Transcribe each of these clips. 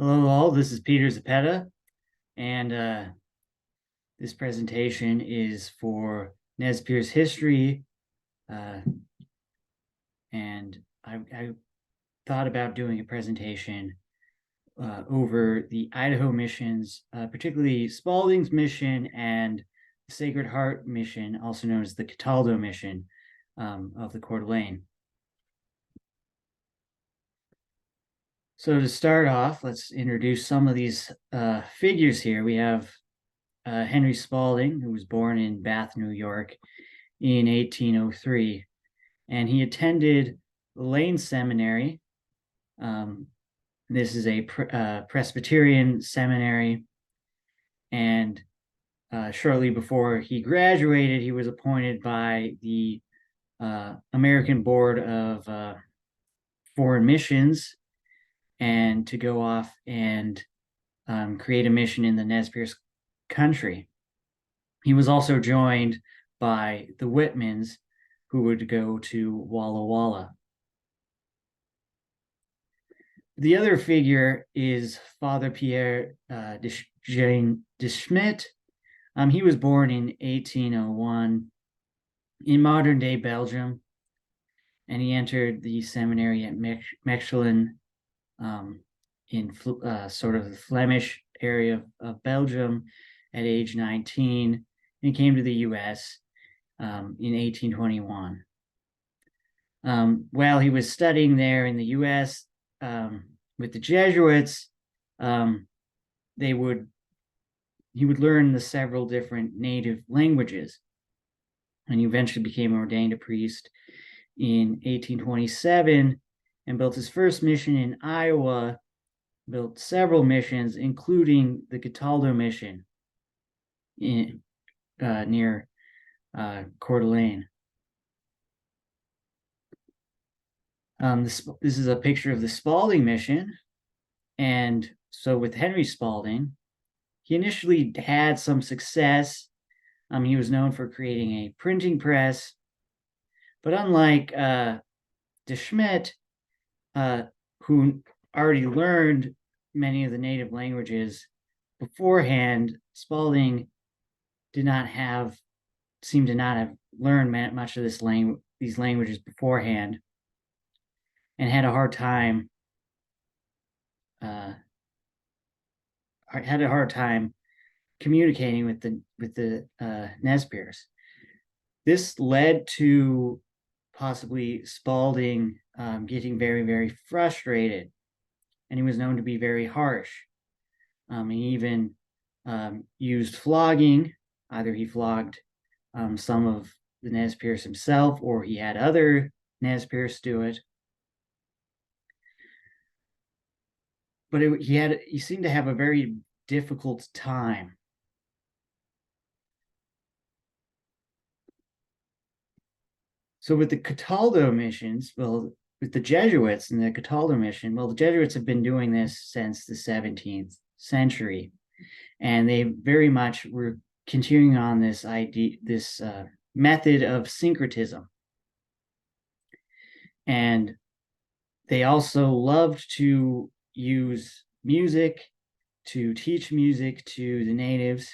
Hello all, this is Peter Zapeta, and this presentation is for Nez Perce history, uh, and I thought about doing a presentation over the Idaho missions, particularly Spalding's mission and the Sacred Heart mission, also known as the Cataldo mission of the Coeur d'Alene. So to start off, let's introduce some of these figures here. We have Henry Spalding, who was born in Bath, New York in 1803, and he attended Lane Seminary. This is a Presbyterian seminary, and shortly before he graduated, he was appointed by the American Board of Foreign Missions and to go off and create a mission in the Nez Perce country. He was also joined by the Whitmans, who would go to Walla Walla. The other figure is Father Pierre de Schmidt. He was born in 1801 in modern-day Belgium, and he entered the seminary at Mechelen in sort of the Flemish area of Belgium at age 19, and he came to the U.S. In 1821. While he was studying there in the U.S. With the Jesuits, he would learn the several different native languages, and he eventually became ordained a priest in 1827 and built his first mission in Iowa, built several missions, including the Cataldo mission near Coeur d'Alene. This is a picture of the Spalding mission. And so with Henry Spalding, he initially had some success. He was known for creating a printing press, but unlike de Schmidt, who already learned many of the native languages beforehand, Spalding seemed to not have learned much of these languages beforehand, and had a hard time communicating with the Nez Perce. This led to possibly Spalding getting very, very frustrated, and he was known to be very harsh. He even used flogging. Either he flogged some of the Nez Perce himself, or he had other Nez Perce do it. But he seemed to have a very difficult time. So with the Cataldo missions, with the Jesuits and the Cataldo mission, the Jesuits have been doing this since the 17th century, and they very much were continuing on this method of syncretism. And they also loved to use music to teach music to the natives,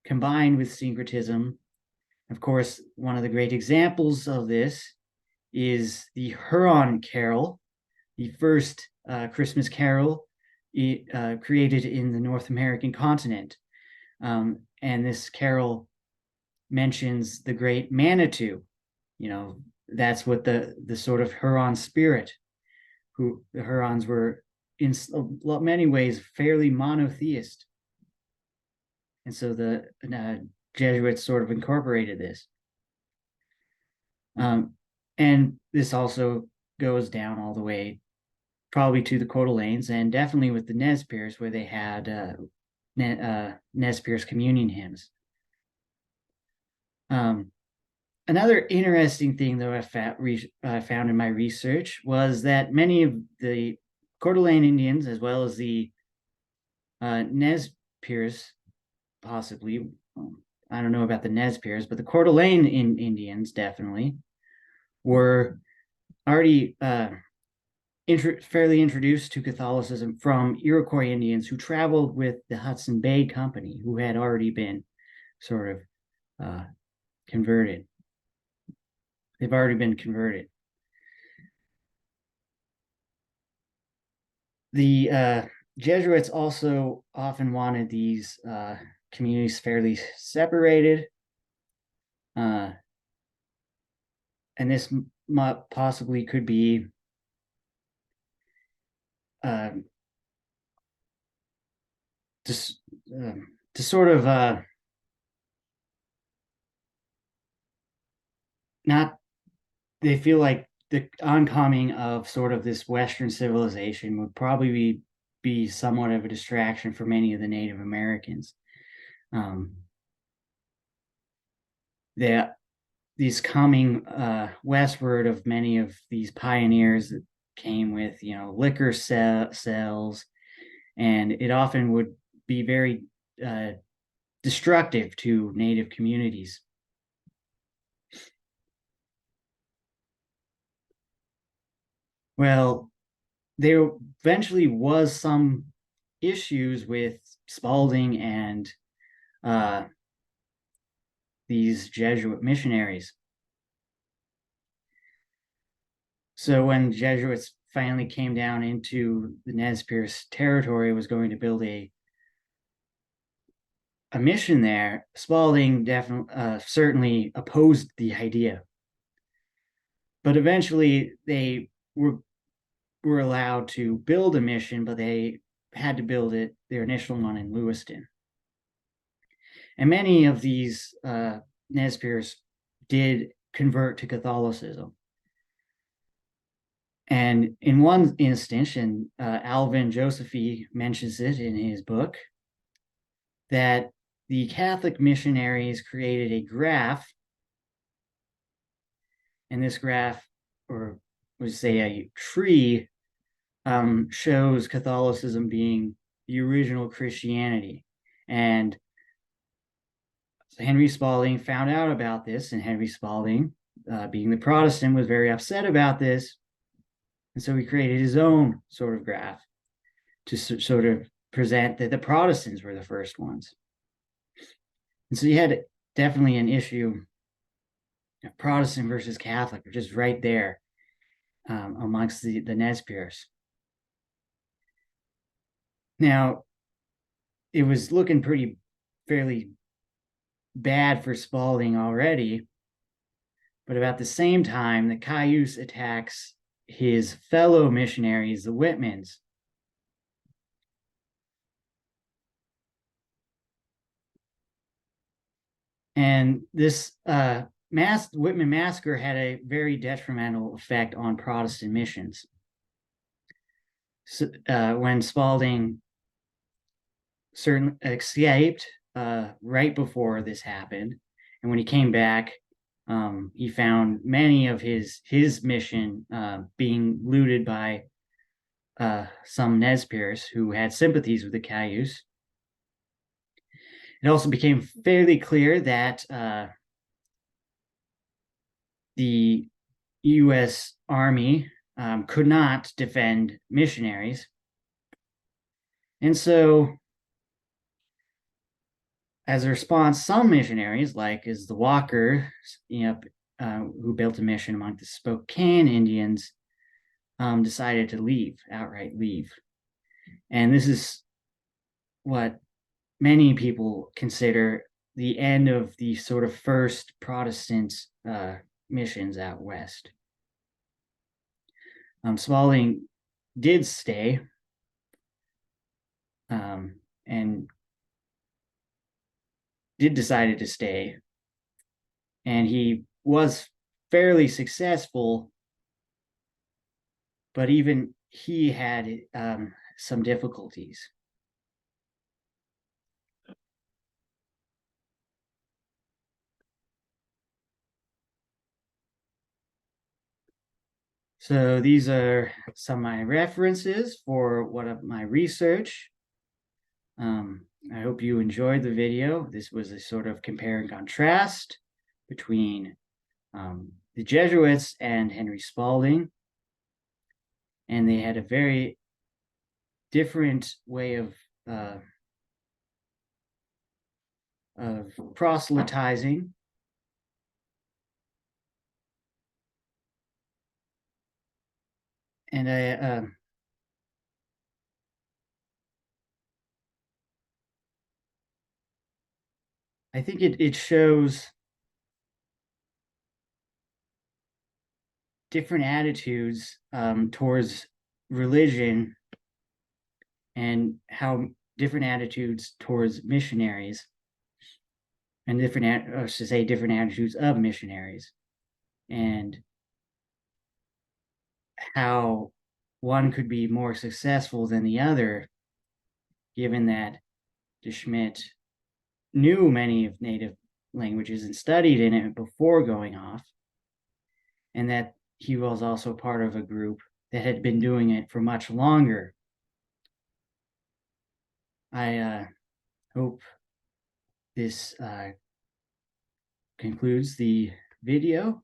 combined with syncretism. Of course, one of the great examples of this is the Huron Carol, the first Christmas carol created in the North American continent. And this carol mentions the great Manitou. That's what the sort of Huron spirit, who the Hurons were in many ways fairly monotheist. And so the Jesuits sort of incorporated this. And this also goes down all the way probably to the Coeur d'Alenes, and definitely with the Nez Perce, where they had Nez Perce communion hymns. Another interesting thing, though, I found in my research was that many of the Coeur d'Alene Indians, as well as the Nez Perce, possibly, I don't know about the Nez Perce, but the Coeur d'Alene Indians definitely were already fairly introduced to Catholicism from Iroquois Indians who traveled with the Hudson Bay Company, who had already been sort of converted. They've already been converted. The Jesuits also often wanted these communities fairly separated, and this possibly could be just to sort of not. They feel like the oncoming of sort of this Western civilization would probably be somewhat of a distraction for many of the Native Americans. That these coming westward of many of these pioneers that came with, liquor sales, and it often would be very destructive to Native communities. Well, there eventually was some issues with Spalding and these Jesuit missionaries. So when Jesuits finally came down into the Nez Perce territory, was going to build a mission there, Spalding definitely certainly opposed the idea. But eventually they were allowed to build a mission, but they had to build their initial one in Lewiston. And many of these Nez Perce did convert to Catholicism. And in one instance, and Alvin Josephy mentions it in his book, that the Catholic missionaries created a graph, and this graph, or would say a tree, shows Catholicism being the original Christianity. And Henry Spalding found out about this, and Henry Spalding, being the Protestant, was very upset about this. And so he created his own sort of graph to sort of present that the Protestants were the first ones. And so you had definitely an issue of Protestant versus Catholic, which is right there amongst the Nez Perce. Now, it was looking fairly bad for Spalding already, but about the same time, the Cayuse attacks his fellow missionaries, the Whitmans. And this Whitman massacre had a very detrimental effect on Protestant missions. So, when Spalding certainly escaped right before this happened, and when he came back, he found many of his mission being looted by some Nez Perce who had sympathies with the Cayuse. It also became fairly clear that the U.S. Army could not defend missionaries. And so, as a response, some missionaries, like is the Walker, who built a mission among the Spokane Indians, decided to outright leave. And this is what many people consider the end of the sort of first Protestant missions out west. Spalding did stay and did decided to stay, and he was fairly successful, but even he had some difficulties. So these are some of my references for what of my research. I hope you enjoyed the video. This was a sort of compare and contrast between the Jesuits and Henry Spalding. and they had a very different way of proselytizing. And I think it shows different attitudes towards religion, and how different attitudes towards missionaries, and different attitudes of missionaries, and how one could be more successful than the other, given that De Schmidt knew many of native languages and studied in it before going off, and that he was also part of a group that had been doing it for much longer. I hope this concludes the video.